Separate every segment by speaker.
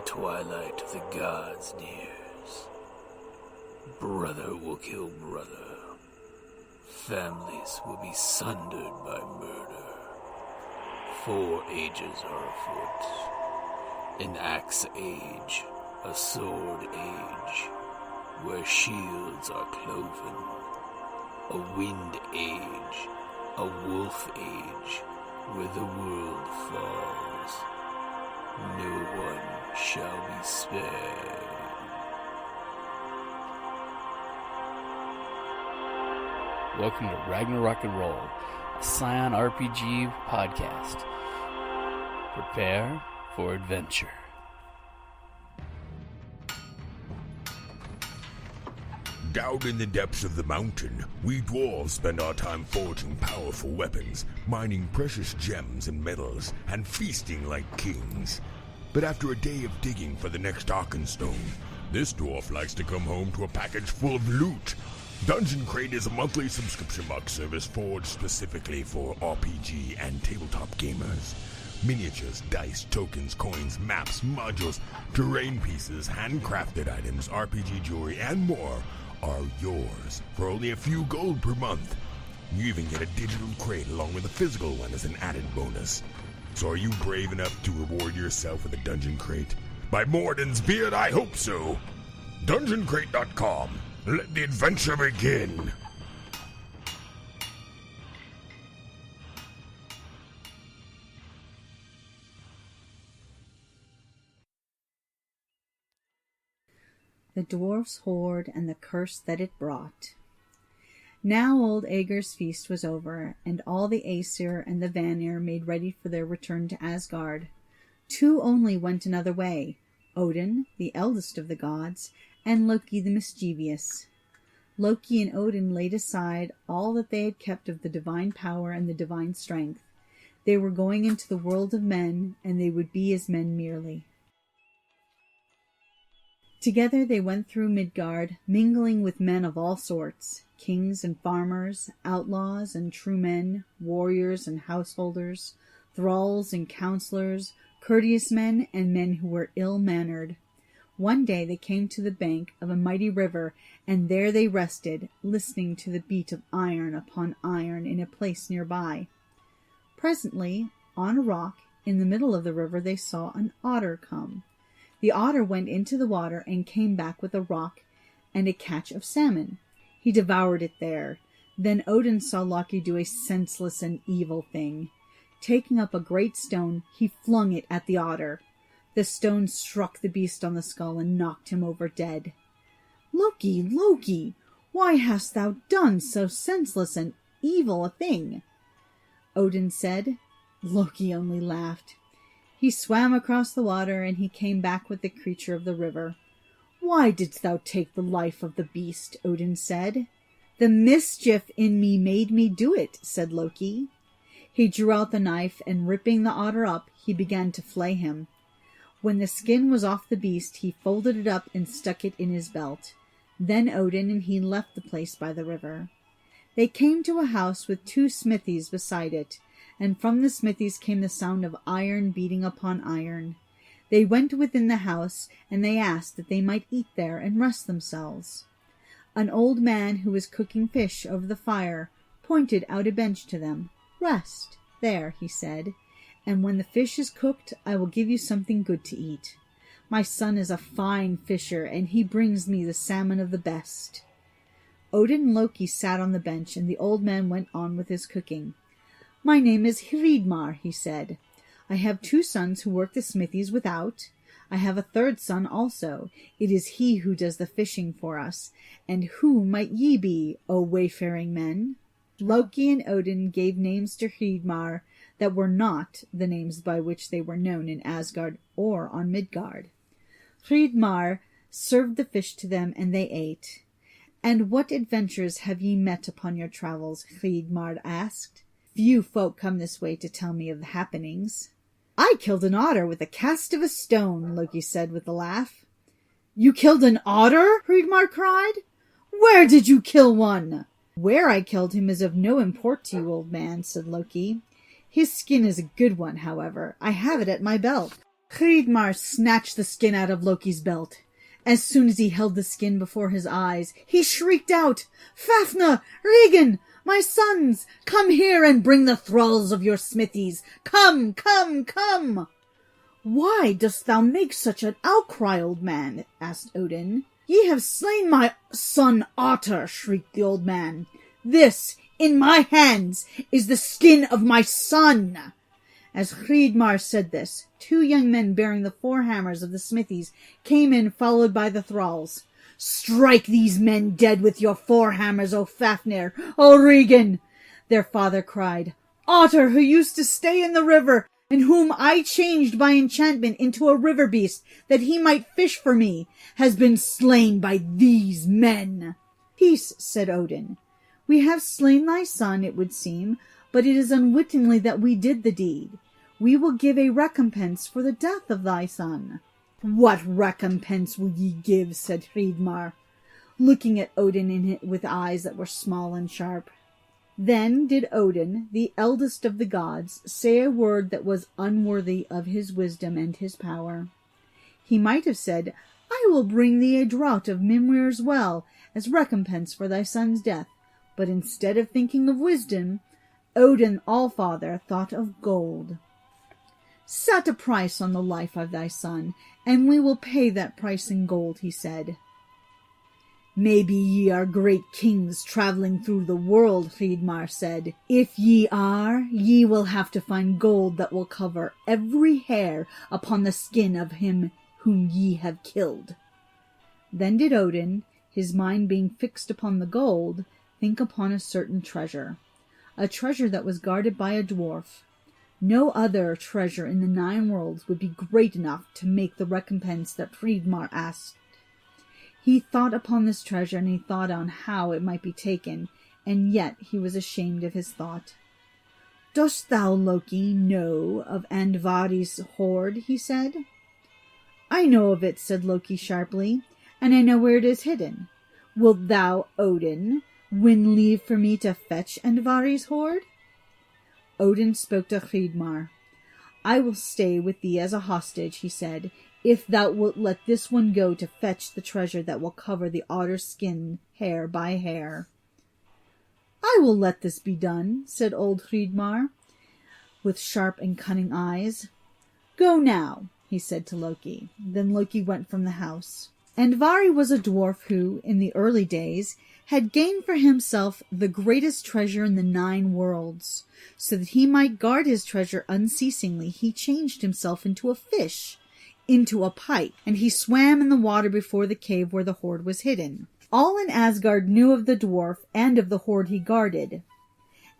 Speaker 1: twilight of the gods nears, brother will kill brother. Families will be sundered by murder. 4 ages are afoot. An axe age, a sword age, where shields are cloven. A wind age, a wolf age, where the world falls. No one shall be spared.
Speaker 2: Welcome to Ragnarok and Roll, a Scion RPG podcast. Prepare for adventure.
Speaker 3: Down in the depths of the mountain, we dwarves spend our time forging powerful weapons, mining precious gems and metals, and feasting like kings. But after a day of digging for the next Arkenstone, this dwarf likes to come home to a package full of loot. Dungeon Crate is a monthly subscription box service forged specifically for RPG and tabletop gamers. Miniatures, dice, tokens, coins, maps, modules, terrain pieces, handcrafted items, RPG jewelry, and more are yours for only a few gold per month. You even get a digital crate along with a physical one as an added bonus. So are you brave enough to reward yourself with a Dungeon Crate? By Morden's beard, I hope so! DungeonCrate.com. Let the adventure begin!
Speaker 4: The Dwarfs Horde and the Curse that it brought. Now old Aegir's feast was over, and all the Aesir and the Vanir made ready for their return to Asgard. 2 only went another way, Odin, the eldest of the gods, and Loki the mischievous. Loki and Odin laid aside all that they had kept of the divine power and the divine strength. They were going into the world of men, and they would be as men merely. Together they went through Midgard, mingling with men of all sorts, kings and farmers, outlaws and true men, warriors and householders, thralls and counselors, courteous men and men who were ill-mannered. One day they came to the bank of a mighty river, and there they rested, listening to the beat of iron upon iron in a place nearby. Presently, on a rock, in the middle of the river, they saw an otter come. The otter went into the water and came back with a rock and a catch of salmon. He devoured it there. Then Odin saw Loki do a senseless and evil thing. Taking up a great stone, he flung it at the otter. The stone struck the beast on the skull and knocked him over dead. "Loki, Loki, why hast thou done so senseless and evil a thing?" Odin said. Loki only laughed. He swam across the water, and he came back with the creature of the river. "Why didst thou take the life of the beast?" Odin said. "The mischief in me made me do it," said Loki. He drew out the knife, and ripping the otter up, he began to flay him. When the skin was off the beast, he folded it up and stuck it in his belt. Then Odin and he left the place by the river. They came to a house with 2 smithies beside it, and from the smithies came the sound of iron beating upon iron. They went within the house, and they asked that they might eat there and rest themselves. An old man who was cooking fish over the fire pointed out a bench to them. "Rest there," he said, "and when the fish is cooked, I will give you something good to eat. My son is a fine fisher, and he brings me the salmon of the best." Odin and Loki sat on the bench, and the old man went on with his cooking. "My name is Hreidmar," he said. "I have 2 sons who work the smithies without. I have a 3rd son also. It is he who does the fishing for us. And who might ye be, O wayfaring men?" Loki and Odin gave names to Hreidmar that were not the names by which they were known in Asgard or on Midgard. Hreidmar served the fish to them, and they ate. "And what adventures have ye met upon your travels?" Hreidmar asked. "Few folk come this way to tell me of the happenings." "I killed an otter with the cast of a stone," Loki said with a laugh. "You killed an otter?" Hreidmar cried. "Where did you kill one?" "Where I killed him is of no import to you, old man," said Loki. "His skin is a good one, however. I have it at my belt." Hreidmar snatched the skin out of Loki's belt. As soon as he held the skin before his eyes, he shrieked out, "Fafnir! Regan! My sons! Come here and bring the thralls of your smithies! Come, come, come!" "Why dost thou make such an outcry, old man?" asked Odin. "Ye have slain my son Otter," shrieked the old man. "This, in my hands, is the skin of my son." As Hreidmar said this, 2 young men bearing the 4 hammers of the smithies came in, followed by the thralls. "Strike these men dead with your 4 hammers, O Fafnir, O Regan!" their father cried. "Otter, who used to stay in the river, and whom I changed by enchantment into a river beast that he might fish for me, has been slain by these men." "Peace," said Odin. "We have slain thy son, it would seem, but it is unwittingly that we did the deed. We will give a recompense for the death of thy son." "What recompense will ye give?" said Hreidmar, looking at Odin with eyes that were small and sharp. Then did Odin, the eldest of the gods, say a word that was unworthy of his wisdom and his power. He might have said, "I will bring thee a draught of Mimrir's well as recompense for thy son's death," but instead of thinking of wisdom, Odin Allfather thought of gold. "Set a price on the life of thy son, and we will pay that price in gold," he said. "Maybe ye are great kings traveling through the world," Hreidmar said. "If ye are, ye will have to find gold that will cover every hair upon the skin of him whom ye have killed." Then did Odin, his mind being fixed upon the gold, think upon a certain treasure, a treasure that was guarded by a dwarf. No other treasure in the 9 worlds would be great enough to make the recompense that Hreidmar asked. He thought upon this treasure, and he thought on how it might be taken, and yet he was ashamed of his thought. "Dost thou, Loki, know of Andvari's hoard?" he said. "I know of it," said Loki sharply, "and I know where it is hidden. Wilt thou, Odin, win leave for me to fetch Andvari's hoard?" Odin spoke to Hreidmar. "I will stay with thee as a hostage," he said, "if thou wilt let this one go to fetch the treasure that will cover the otter's skin hair by hair." "I will let this be done," said old Hreidmar, with sharp and cunning eyes. "Go now," he said to Loki. Then Loki went from the house. Andvari was a dwarf who, in the early days, had gained for himself the greatest treasure in the 9 worlds. So that he might guard his treasure unceasingly, he changed himself into a fish, into a pike, and he swam in the water before the cave where the hoard was hidden. All in Asgard knew of the dwarf and of the hoard he guarded,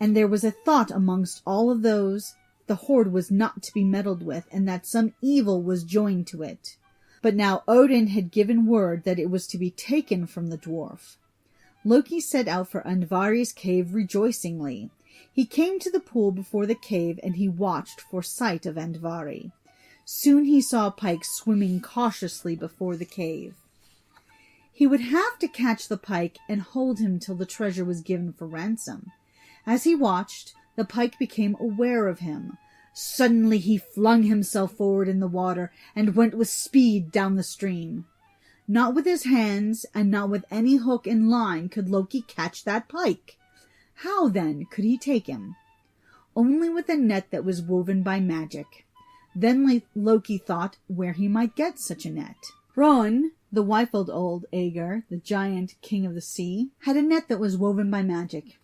Speaker 4: and there was a thought amongst all of those the hoard was not to be meddled with, and that some evil was joined to it. But now Odin had given word that it was to be taken from the dwarf. Loki set out for Andvari's cave rejoicingly. He came to the pool before the cave, and he watched for sight of Andvari. Soon he saw a pike swimming cautiously before the cave. He would have to catch the pike and hold him till the treasure was given for ransom. As he watched, the pike became aware of him. Suddenly he flung himself forward in the water and went with speed down the stream. Not with his hands, and not with any hook and line could Loki catch that pike. How, then, could he take him? Only with a net that was woven by magic. Then Loki thought where he might get such a net. Rowan, the wife of old Aegir, the giant king of the sea, had a net that was woven by magic.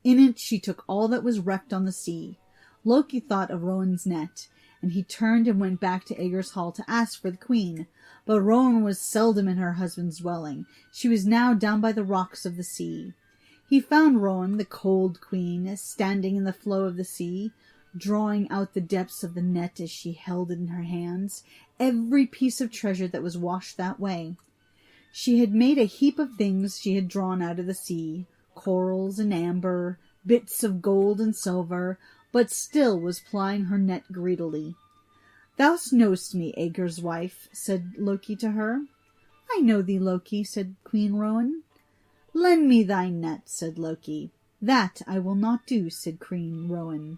Speaker 4: In it she took all that was wrecked on the sea. Loki thought of Rowan's net, and he turned and went back to Aegir's hall to ask for the queen. But Rowan was seldom in her husband's dwelling. She was now down by the rocks of the sea. He found Rowan, the cold queen, standing in the flow of the sea, drawing out the depths of the net as she held it in her hands, every piece of treasure that was washed that way. She had made a heap of things she had drawn out of the sea, corals and amber, bits of gold and silver, but still was plying her net greedily. "Thou knowst me, Aegir's wife," said Loki to her. "I know thee, Loki," said Queen Rowan. "Lend me thy net," said Loki. "That I will not do," said Queen Rowan.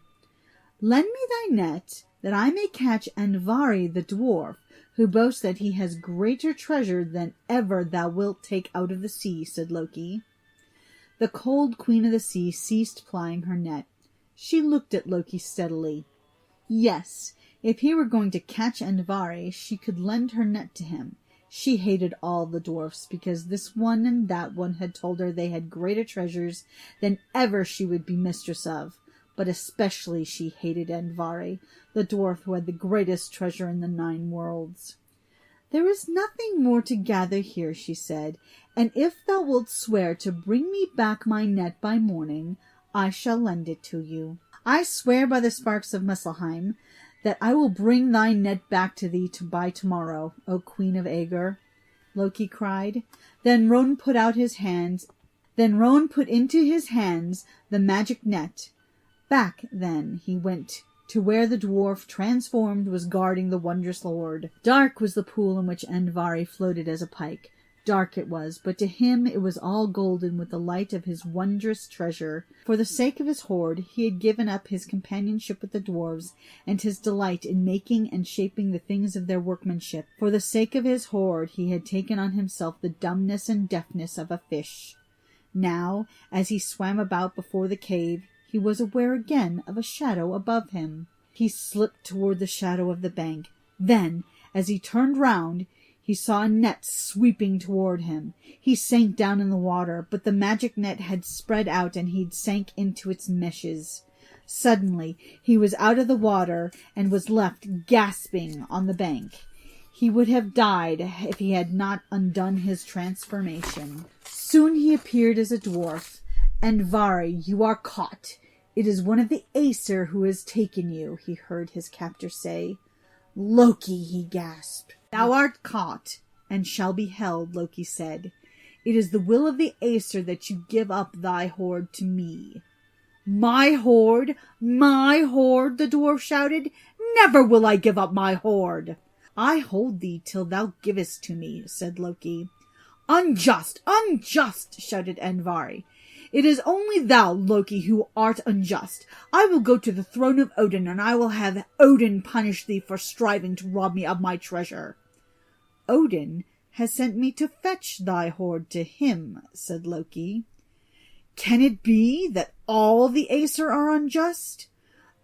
Speaker 4: "Lend me thy net? that I may catch Andvari the dwarf, who boasts that he has greater treasure than ever thou wilt take out of the sea, said Loki. The cold queen of the sea ceased plying her net. She looked at Loki steadily. Yes, if he were going to catch Andvari, she could lend her net to him. She hated all the dwarfs, because this one and that one had told her they had greater treasures than ever she would be mistress of. But especially she hated Andvari, the dwarf who had the greatest treasure in the 9 worlds. There is nothing more to gather here, she said, and if thou wilt swear to bring me back my net by morning, I shall lend it to you. I swear by the sparks of Muspelheim that I will bring thy net back to thee by tomorrow, O Queen of Aegir, Loki cried. Then Rowan put into his hands the magic net. Back, then, he went to where the dwarf, transformed, was guarding the wondrous hoard. Dark was the pool in which Andvari floated as a pike. Dark it was, but to him it was all golden with the light of his wondrous treasure. For the sake of his hoard, he had given up his companionship with the dwarves, and his delight in making and shaping the things of their workmanship. For the sake of his hoard, he had taken on himself the dumbness and deafness of a fish. Now, as he swam about before the cave, he was aware again of a shadow above him. He slipped toward the shadow of the bank. Then, as he turned round, he saw a net sweeping toward him. He sank down in the water, but the magic net had spread out and he sank into its meshes. Suddenly, he was out of the water and was left gasping on the bank. He would have died if he had not undone his transformation. Soon he appeared as a dwarf. Andvari, you are caught. It is one of the Aesir who has taken you, he heard his captor say. Loki, he gasped. Thou art caught, and shall be held, Loki said. It is the will of the Aesir that you give up thy hoard to me. My hoard? My hoard? The dwarf shouted. Never will I give up my hoard. I hold thee till thou givest to me, said Loki. Unjust! Unjust! Shouted Andvari. It is only thou, Loki, who art unjust. I will go to the throne of Odin, and I will have Odin punish thee for striving to rob me of my treasure. Odin has sent me to fetch thy hoard to him, said Loki. Can it be that all the Aesir are unjust?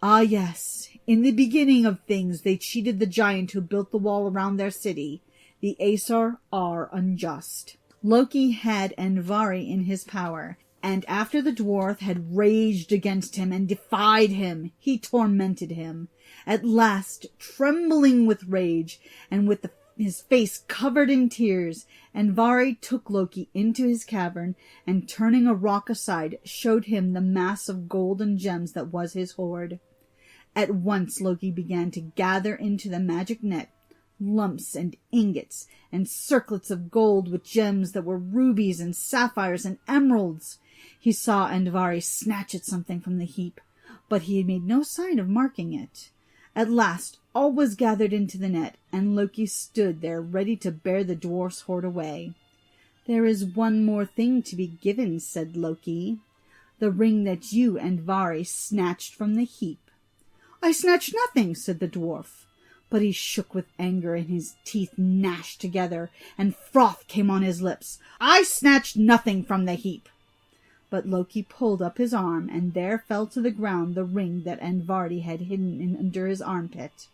Speaker 4: Ah, yes. In the beginning of things they cheated the giant who built the wall around their city. The Aesir are unjust. Loki had Andvari in his power, and after the dwarf had raged against him and defied him, he tormented him. At last, trembling with rage, and with his face covered in tears, Andvari took Loki into his cavern, and turning a rock aside, showed him the mass of gold and gems that was his hoard. At once Loki began to gather into the magic net lumps and ingots and circlets of gold with gems that were rubies and sapphires and emeralds. He saw Andvari snatch at something from the heap, but he had made no sign of marking it. At last all was gathered into the net, and Loki stood there ready to bear the dwarf's hoard away. There is one more thing to be given, said Loki. The ring that you, Andvari, snatched from the heap. I snatched nothing, said the dwarf. But he shook with anger, and his teeth gnashed together, and froth came on his lips. I snatched nothing from the heap. But Loki pulled up his arm, and there fell to the ground the ring that Andvari had hidden under his armpit.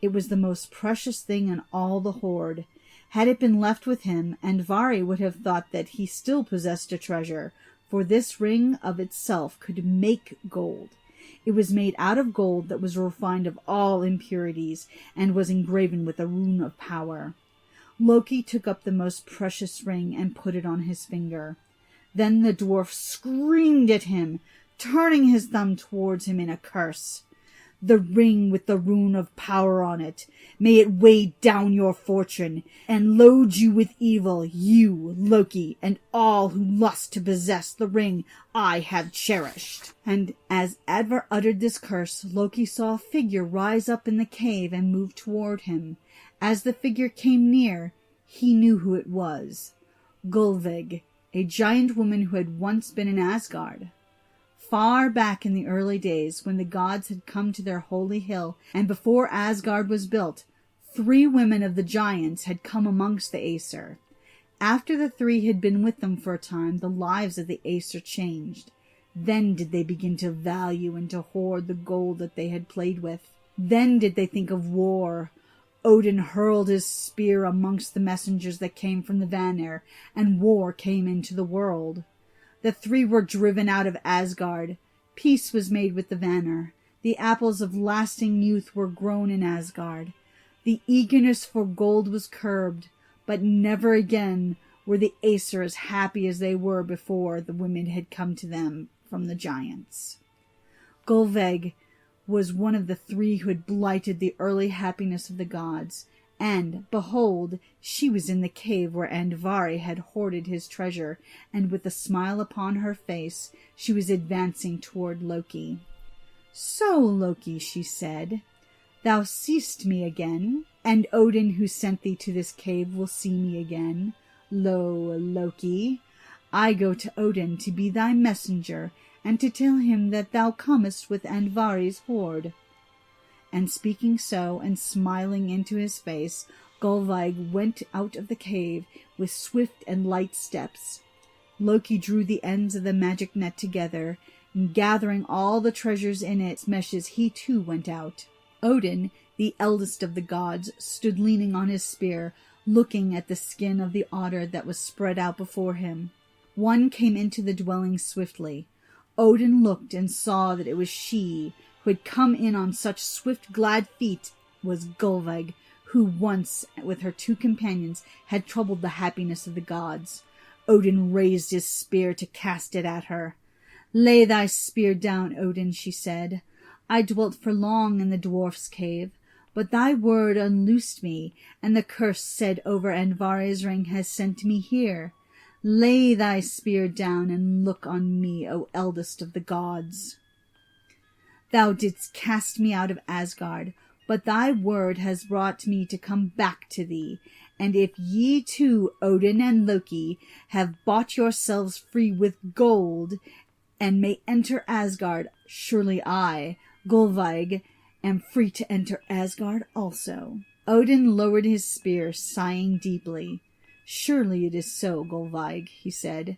Speaker 4: It was the most precious thing in all the hoard. Had it been left with him, Andvari would have thought that he still possessed a treasure, for this ring of itself could make gold. It was made out of gold that was refined of all impurities, and was engraven with a rune of power. Loki took up the most precious ring and put it on his finger. Then the dwarf screamed at him, turning his thumb towards him in a curse. The ring with the rune of power on it, may it weigh down your fortune, and load you with evil, you, Loki, and all who lust to possess the ring I have cherished. And as Andvar uttered this curse, Loki saw a figure rise up in the cave and move toward him. As the figure came near, he knew who it was. Gullveig, a giant woman who had once been in Asgard. Far back in the early days, when the gods had come to their holy hill, and before Asgard was built, 3 women of the giants had come amongst the Aesir. After the 3 had been with them for a time, the lives of the Aesir changed. Then did they begin to value and to hoard the gold that they had played with. Then did they think of war. Odin hurled his spear amongst the messengers that came from the Vanir, and war came into the world. The 3 were driven out of Asgard. Peace was made with the Vanir. The apples of lasting youth were grown in Asgard. The eagerness for gold was curbed, but never again were the Aesir as happy as they were before the women had come to them from the giants. Gullveig was one of the 3 who had blighted the early happiness of the gods, and, behold, she was in the cave where Andvari had hoarded his treasure, and with a smile upon her face she was advancing toward Loki. "So, Loki," she said, "thou seest me again, and Odin who sent thee to this cave will see me again. Lo, Loki, I go to Odin to be thy messenger, and to tell him that thou comest with Andvari's horde." And speaking so, and smiling into his face, Gullveig went out of the cave with swift and light steps. Loki drew the ends of the magic net together, and gathering all the treasures in its meshes, he too went out. Odin, the eldest of the gods, stood leaning on his spear, looking at the skin of the otter that was spread out before him. One came into the dwelling swiftly. Odin looked and saw that it was she who had come in on such swift, glad feet. Was Gullveig, who once, with her 2 companions, had troubled the happiness of the gods. Odin raised his spear to cast it at her. "Lay thy spear down, Odin," she said. "I dwelt for long in the dwarf's cave, but thy word unloosed me, and the curse said over Andvari's ring has sent me here. Lay thy spear down and look on me, O eldest of the gods. Thou didst cast me out of Asgard, but thy word has brought me to come back to thee. And if ye two, Odin and Loki, have bought yourselves free with gold, and may enter Asgard, surely I, Gullveig, am free to enter Asgard also." Odin lowered his spear, sighing deeply. "Surely it is so, Gullveig," he said.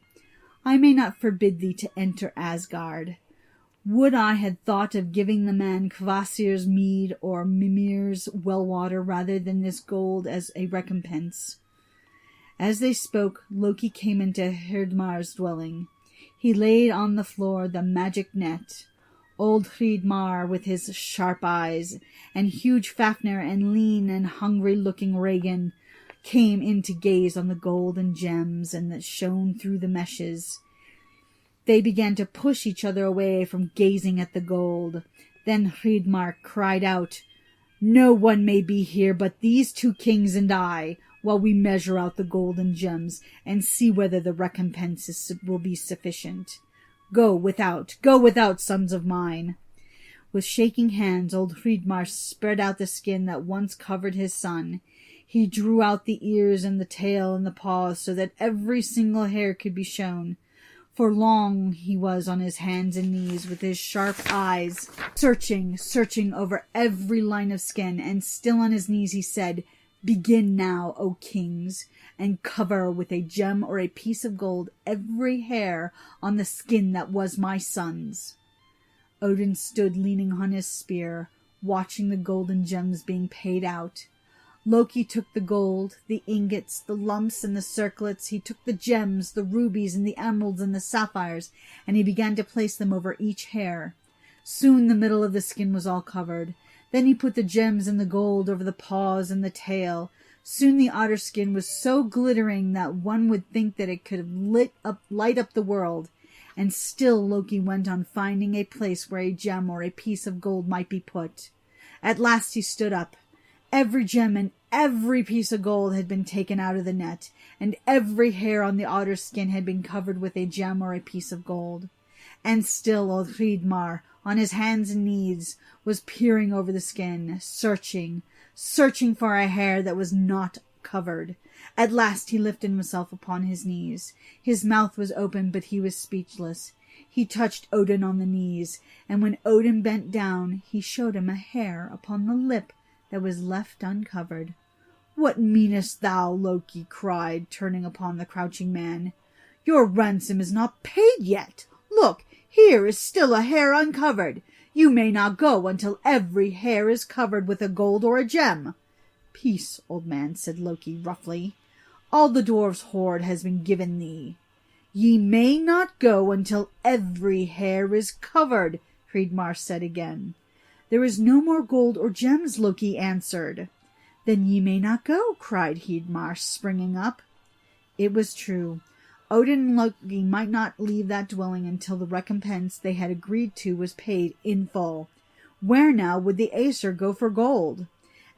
Speaker 4: "I may not forbid thee to enter Asgard. Would I had thought of giving the man Kvasir's mead or Mimir's well water rather than this gold as a recompense." As they spoke, Loki came into Hreidmar's dwelling. He laid on the floor the magic net. Old Hreidmar, with his sharp eyes, and huge Fafnir and lean and hungry-looking Regin, came in to gaze on the gold and gems and that shone through the meshes. They began to push each other away from gazing at the gold. Then Hreidmar cried out, "No one may be here but these 2 kings and I, while we measure out the gold and gems, and see whether the recompense will be sufficient. Go without, sons of mine." With shaking hands, old Hreidmar spread out the skin that once covered his son. He drew out the ears and the tail and the paws so that every single hair could be shown. For long he was on his hands and knees with his sharp eyes, searching over every line of skin, and still on his knees he said, "Begin now, O kings, and cover with a gem or a piece of gold every hair on the skin that was my son's." Odin stood leaning on his spear, watching the golden gems being paid out. Loki took the gold, the ingots, the lumps, and the circlets. He took the gems, the rubies, and the emeralds, and the sapphires, and he began to place them over each hair. Soon the middle of the skin was all covered. Then he put the gems and the gold over the paws and the tail. Soon the otter skin was so glittering that one would think that it could light up the world. And still Loki went on finding a place where a gem or a piece of gold might be put. At last he stood up. Every gem and every piece of gold had been taken out of the net, and every hair on the otter's skin had been covered with a gem or a piece of gold. And still old Hreidmar, on his hands and knees, was peering over the skin, searching for a hair that was not covered. At last he lifted himself upon his knees. His mouth was open, but he was speechless. He touched Odin on the knees, and when Odin bent down, he showed him a hair upon the lip that was left uncovered. "What meanest thou?" Loki cried, turning upon the crouching man. "Your ransom is not paid yet. Look, here is still a hair uncovered. You may not go until every hair is covered with a gold or a gem." "Peace, old man," said Loki roughly. "All the Dwarfs Horde has been given thee." "Ye may not go until every hair is covered," Hreidmar said again. "There is no more gold or gems," Loki answered. "Then ye may not go," cried Hreidmar, springing up. It was true. Odin and Loki might not leave that dwelling until the recompense they had agreed to was paid in full. Where now would the Aesir go for gold?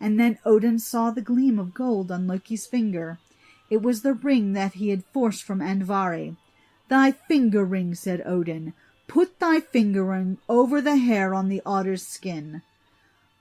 Speaker 4: And then Odin saw the gleam of gold on Loki's finger. It was the ring that he had forced from Andvari. "Thy finger ring," said Odin. "Put thy finger ring over the hair on the otter's skin."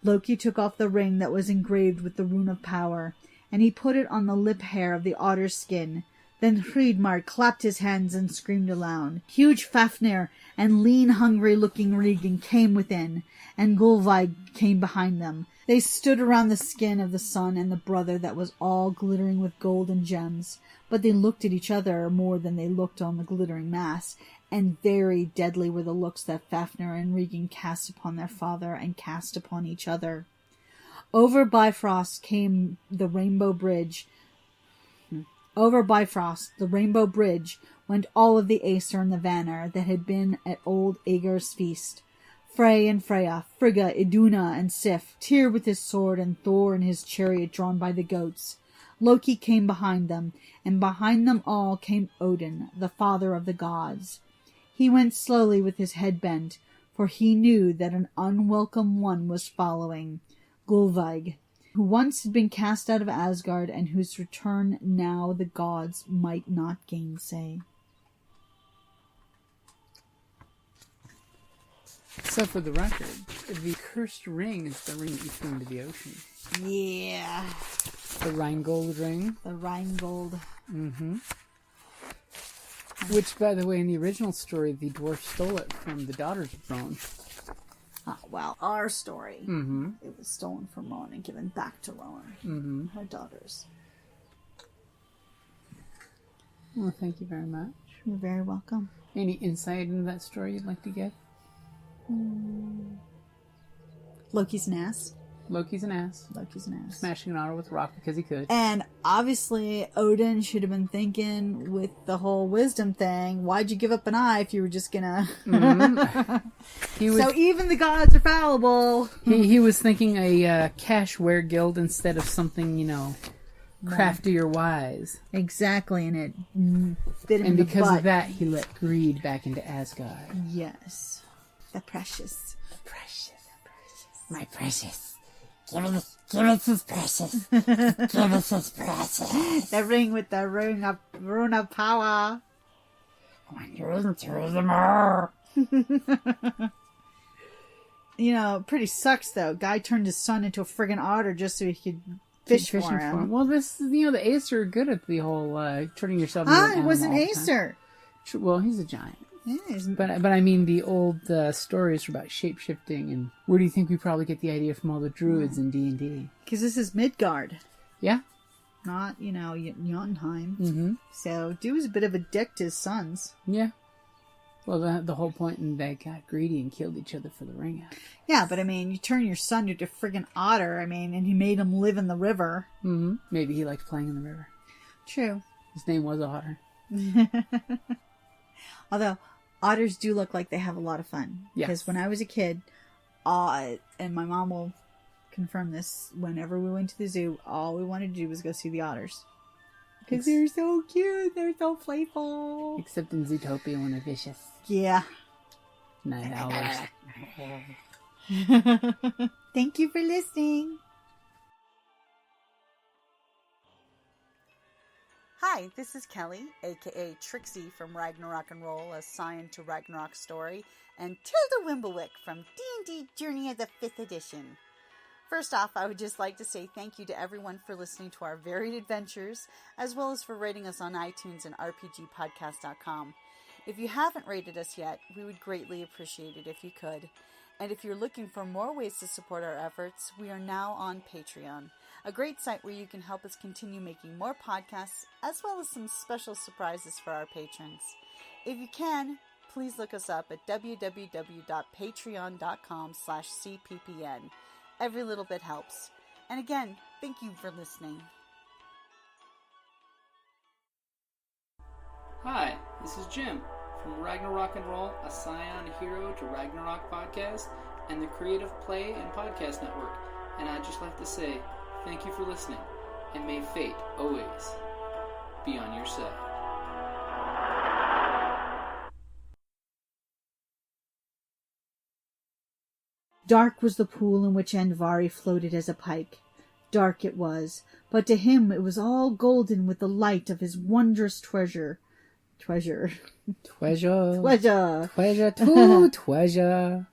Speaker 4: Loki took off the ring that was engraved with the rune of power, and he put it on the lip hair of the otter's skin. Then Hreidmar clapped his hands and screamed aloud. Huge Fafnir and lean, hungry-looking Regan came within, and Gullveig came behind them. They stood around the skin of the son and the brother that was all glittering with gold and gems, but they looked at each other more than they looked on the glittering mass, and very deadly were the looks that Fafnir and Regan cast upon their father and cast upon each other. Over Bifrost came the Rainbow Bridge. Over Bifrost, the Rainbow Bridge, went all of the Aesir and the Vanir that had been at old Aegir's feast. Frey and Freya, Frigga, Iduna, and Sif, Tyr with his sword, and Thor in his chariot drawn by the goats. Loki came behind them, and behind them all came Odin, the father of the gods. He went slowly with his head bent, for he knew that an unwelcome one was following, Gullveig, who once had been cast out of Asgard and whose return now the gods might not gainsay.
Speaker 2: So for the record, the cursed ring is the ring that you threw into the ocean.
Speaker 4: Yeah.
Speaker 2: The Rheingold ring.
Speaker 4: The Rheingold.
Speaker 2: Mm-hmm. Which, by the way, in the original story, the dwarf stole it from the daughters of Rowan.
Speaker 4: Well, our story.
Speaker 2: Mm-hmm.
Speaker 4: It was stolen from Rowan and given back to Rowan.
Speaker 2: Mm-hmm.
Speaker 4: Her daughters.
Speaker 2: Well, thank you very much.
Speaker 4: You're very welcome.
Speaker 2: Any insight into that story you'd like to give?
Speaker 4: Loki's an ass.
Speaker 2: Loki's an ass.
Speaker 4: Loki's an ass.
Speaker 2: Smashing an otter with a rock because he could.
Speaker 4: And obviously, Odin should have been thinking with the whole wisdom thing, why'd you give up an eye if you were just gonna... So even the gods are fallible.
Speaker 2: He was thinking a cash-ware guild instead of something, crafty or wise.
Speaker 4: Exactly, and it bit him
Speaker 2: And
Speaker 4: in the
Speaker 2: because
Speaker 4: butt.
Speaker 2: of that, he let greed back into Asgard.
Speaker 4: Yes. The precious.
Speaker 5: My precious. Give us his precious. Give us his precious.
Speaker 4: The ring with the rune of power.
Speaker 5: When you're into the more.
Speaker 4: Pretty sucks though. Guy turned his son into a friggin' otter just so he could fish for him.
Speaker 2: Well, this is, the Aesir are good at the whole turning yourself into an animal.
Speaker 4: It was an
Speaker 2: all the time.
Speaker 4: Aesir.
Speaker 2: Well, he's a giant.
Speaker 4: Yeah,
Speaker 2: But I mean, the old stories are about shape-shifting, and where do you think we probably get the idea from all the druids in D&D?
Speaker 4: because this is Midgard.
Speaker 2: Yeah.
Speaker 4: Not, Jotunheim.
Speaker 2: Mm-hmm.
Speaker 4: So, dude was a bit of a dick to his sons.
Speaker 2: Yeah. Well, the whole point, and they got greedy and killed each other for the ring out.
Speaker 4: Yeah, but you turn your son into a friggin' otter, and he made him live in the river.
Speaker 2: Mm-hmm. Maybe he liked playing in the river.
Speaker 4: True.
Speaker 2: His name was Otter.
Speaker 4: Although, otters do look like they have a lot of fun.
Speaker 2: Yes.
Speaker 4: Because when I was a kid, and my mom will confirm this, whenever we went to the zoo, all we wanted to do was go see the otters. Because they're so cute, they're so playful.
Speaker 2: Except in Zootopia when they're vicious.
Speaker 4: Yeah.
Speaker 2: Night owls.
Speaker 4: Thank you for listening. Hi, this is Kelly, aka Trixie from Ragnarok and Roll, a Scion to Ragnarok story, and Tilda Wimblewick from D&D Journey of the 5th Edition. First off, I would just like to say thank you to everyone for listening to our varied adventures, as well as for rating us on iTunes and rpgpodcast.com. If you haven't rated us yet, we would greatly appreciate it if you could. And if you're looking for more ways to support our efforts, we are now on Patreon, a great site where you can help us continue making more podcasts, as well as some special surprises for our patrons. If you can, please look us up at www.patreon.com/cppn. Every little bit helps. And again, thank you for listening.
Speaker 2: Hi, this is Jim from Ragnarok and Roll, a Scion Hero to Ragnarok podcast, and the Creative Play and Podcast Network. And I'd just like to say thank you for listening, and may fate always be on your side.
Speaker 4: Dark was the pool in which Andvari floated as a pike. Dark it was, but to him it was all golden with the light of his wondrous treasure.
Speaker 2: Treasure.
Speaker 4: Treasure.
Speaker 2: Treasure. Treasure.